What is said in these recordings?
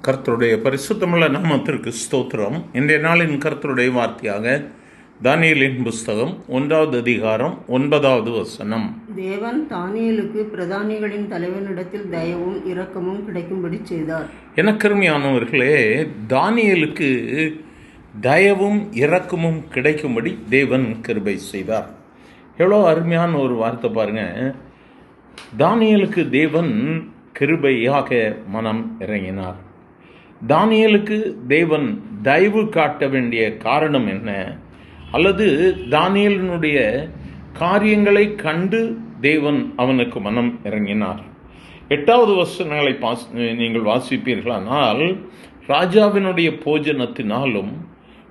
கர்த்தருடைய பரிசுத்தமுள்ள நாமத்திற்கு ஸ்தோத்திரம். இன்றைய நாளின் கர்த்தருடைய வார்த்தையாக தானியேலின் புஸ்தகம் 1வது அதிகாரம் 9வது வசனம். தேவன் தானியேலுக்கு பிரதானிகளின் தலைவனிடத்தில் தயவும் இரக்கமும் கிடைக்கும்படி செய்தார். எனக்கருமையானவர்களே, தானியேலுக்கு தயவும் இரக்கமும் கிடைக்கும்படி தேவன் கிருபை செய்தார். எவ்வளோ அருமையான ஒரு வார்த்தை பாருங்க. தானியேலுக்கு தேவன் கிருபையாக மனம் இறங்கினார். தானியேலுக்கு தேவன் தயவு காட்ட வேண்டிய காரணம் என்ன? அல்லது தானியேலினுடைய காரியங்களை கண்டு தேவன் அவனுக்கு மனம் இறங்கினார். 8வது வசனங்களை நீங்கள் வாசிப்பீர்களானால், ராஜாவினுடைய போஜனத்தினாலும்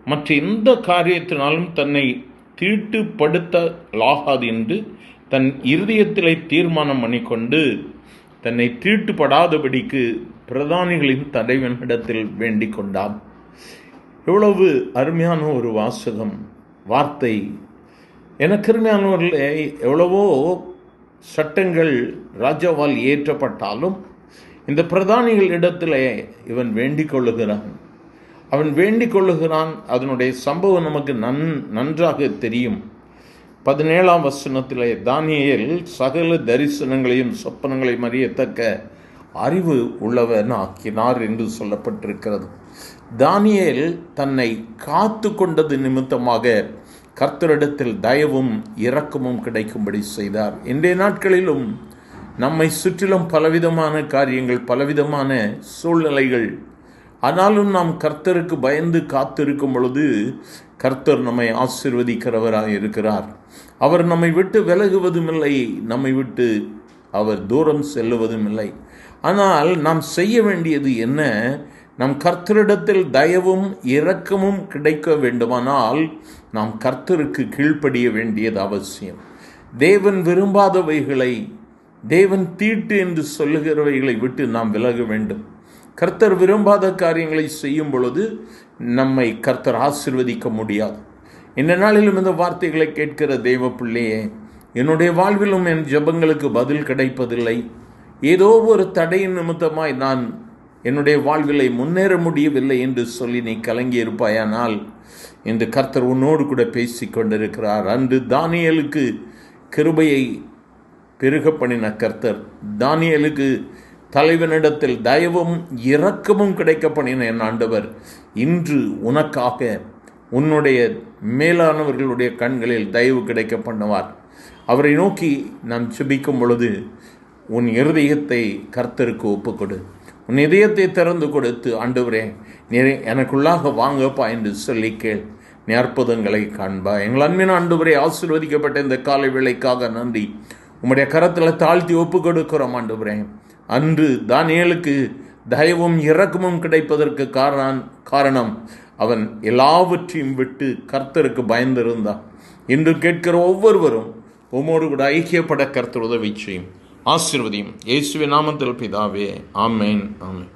மற்ற எந்த காரியத்தினாலும் தன்னை தீட்டுப்படுத்தலாகாது என்று தன் இருதயத்திலே தீர்மானம் பண்ணிக்கொண்டு தன்னை தீட்டுப்படாதபடிக்கு பிரதானிகளின் தலைவனிடத்தில் வேண்டிக் கொண்டான். எவ்வளவு அருமையான ஒரு வார்த்தை. எனக்கு அருமையானவர்களே, எவ்வளவோ சட்டங்கள் ராஜாவால் இயற்றப்பட்டாலும் இந்த பிரதானிகளிடத்தில் இவன் வேண்டிக் கொள்ளுகிறான். அதனுடைய சம்பவம் நமக்கு நன்றாக தெரியும். 17ஆம் வசனத்திலே, தானியேல் சகல தரிசனங்களையும் சொப்பனங்களையும் அறியத்தக்க அறிவு உள்ளவன் ஆக்கினார் என்று சொல்லப்பட்டிருக்கிறது. தானியேல் தன்னை காத்து கொண்டது நிமித்தமாக கர்த்தரிடத்தில் தயவும் இரக்கமும் கிடைக்கும்படி செய்தார். இன்றைய நாட்களிலும் நம்மை சுற்றிலும் பலவிதமான காரியங்கள், பலவிதமான சூழ்நிலைகள், ஆனாலும் நாம் கர்த்தருக்கு பயந்து காத்திருக்கும் பொழுது கர்த்தர் நம்மை ஆசீர்வதிக்கிறவராக இருக்கிறார். அவர் நம்மை விட்டு விலகுவதும் இல்லை, நம்மை விட்டு அவர் தூரம் செல்லுவதும் இல்லை. ஆனால் நாம் செய்ய வேண்டியது என்ன? நம் கர்த்தரிடத்தில் தயவும் இரக்கமும் கிடைக்க வேண்டுமானால் நாம் கர்த்தருக்கு கீழ்ப்படிய வேண்டியது அவசியம். தேவன் விரும்பாதவைகளை, தேவன் தீட்டு என்று சொல்லுகிறவைகளை விட்டு நாம் விலக வேண்டும். கர்த்தர் விரும்பாத காரியங்களை செய்யும் பொழுது நம்மை கர்த்தர் ஆசீர்வதிக்க முடியாது. இந்த நாளிலும் இந்த வார்த்தைகளை கேட்கிற தெய்வ பிள்ளையே, என்னுடைய வாழ்விலும் என் ஜெபங்களுக்கு பதில் கிடைப்பதில்லை, ஏதோ ஒரு தடையின் நிமித்தமாய் நான் என்னுடைய வாழ்விலை முன்னேற முடியவில்லை என்று சொல்லி நீ கலங்கி இருப்பாயானால், இந்த கர்த்தர் உன்னோடு கூட பேசி கொண்டிருக்கிறார். அன்று தானியேலுக்கு கிருபையை பெருக பண்ணின கர்த்தர், தானியேலுக்கு தலைவனிடத்தில் தயவும் இரக்கமும் கிடைக்க பண்ணின என் ஆண்டவர், இன்று உனக்காக உன்னுடைய மேலானவர்களுடைய கண்களில் தயவு கிடைக்க பண்ணுவார். அவரை நோக்கி நாம் ஜெபிக்கும் பொழுது உன் இருதயத்தை கர்த்தருக்கு ஒப்புக்கொடு. உன் இதயத்தை திறந்து கொடுத்து, ஆண்டவரே நீ எனக்குள்ளாக வாங்கப்பா என்று சொல்லி கேள். நீ அற்புதங்களை காண்பா. எங்கள் அன்பின் ஆண்டவரே, ஆசீர்வதிக்கப்பட்ட இந்த காலை வேளைக்காக நன்றி. உம்முடைய கரத்தில் தாழ்த்தி ஒப்பு கொடுக்கிறோம் ஆண்டவரே. அன்று தானியேலுக்கு தயவும் இரக்கமும் கிடைப்பதற்கு காரணம் அவன் எல்லாவற்றையும் விட்டு கர்த்தருக்கு பயந்திருந்தான். இன்று கேட்கிற ஒவ்வொருவரும் உம்மோடு கூட ஐக்கியப்பட கர்த்தர் உதவி செய்யும். ஆசீர்வதியும். இயேசுவின் நாமத்தில் பிதாவே, ஆமென், ஆமென்.